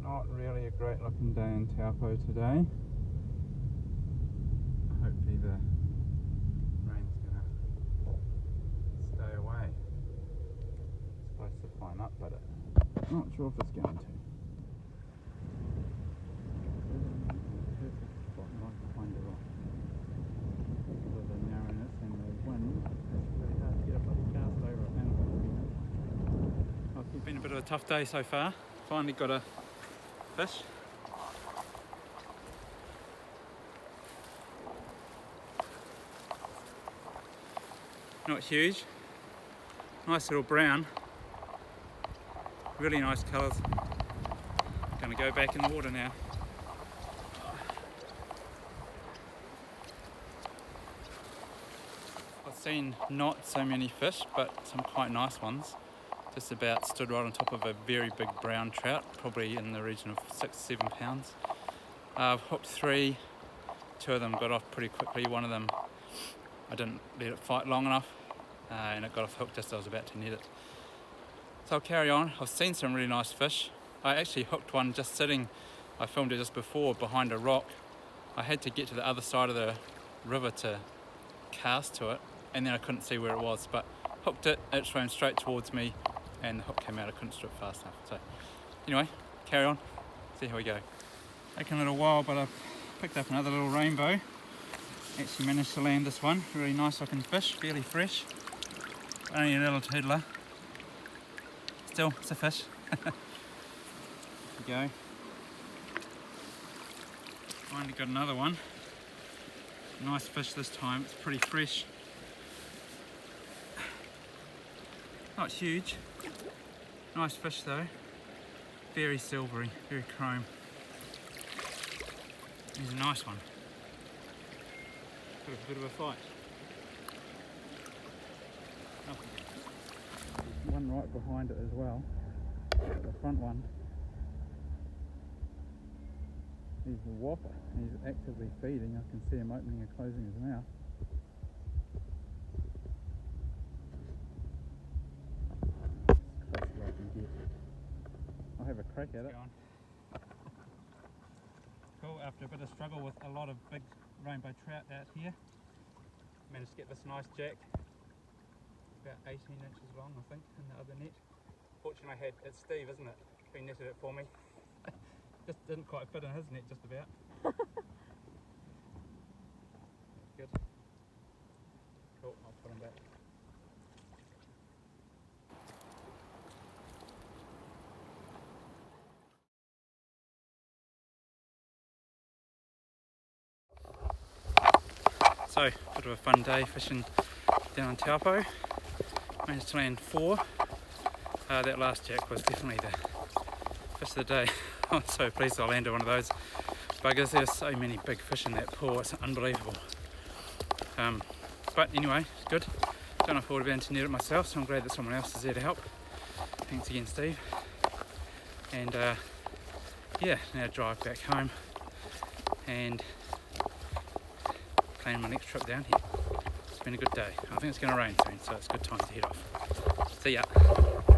Not really a great looking day in Taupo today. Hopefully the rain's gonna stay away. It's supposed to fine up, but I'm not sure if it's going to. Perfect spot right behind the rock. Because of the narrowness and the wind, it's really hard to get a bloody cast over it now. It's been a bit of a tough day so far. Finally got a fish. Not huge. Nice little brown. Really nice colours. Gonna go back in the water now. I've seen not so many fish, but some quite nice ones. Just about stood right on top of a very big brown trout, probably in the region of 6-7 pounds. I've hooked 3, 2 of them got off pretty quickly. One of them I didn't let it fight long enough and it got off hook just as I was about to net it. So I'll carry on. I've seen some really nice fish. I actually hooked one just sitting, I filmed it just before, behind a rock. I had to get to the other side of the river to cast to it, and then I couldn't see where it was, but hooked it, it swam straight towards me, and the hook came out. I couldn't strip fast enough. So anyway, carry on, see how we go. Taken a little while, but I've picked up another little rainbow. Actually managed to land this one. Really nice looking fish, fairly fresh. Only a little toodler. Still, it's a fish. There we go. Finally got another one. Nice fish this time, it's pretty fresh. Not huge. Nice fish though. Very silvery, very chrome. He's a nice one. Got a bit of a fight. Oh. One right behind it as well. The front one. He's a whopper. He's actively feeding. I can see him opening and closing his mouth. As close as I can get. I'll have a crack at it. Cool, after a bit of struggle with a lot of big rainbow trout out here, managed to get this nice jack, about 18 inches long I think, in the other net. Fortunately I had, it's Steve isn't it, he netted it for me. Just didn't quite fit in his net just about. Good. Cool, I'll put him back. So, a bit of a fun day fishing down in Taupo. Managed to land 4. That last jack was definitely the fish of the day. I'm so pleased I landed one of those buggers. There's so many big fish in that pool, it's unbelievable. But anyway, it's good. Don't afford to be able to net it myself, so I'm glad that someone else is there to help. Thanks again, Steve. And yeah, now drive back home and plan my next trip down here. It's been a good day. I think it's going to rain soon, so it's a good time to head off. See ya.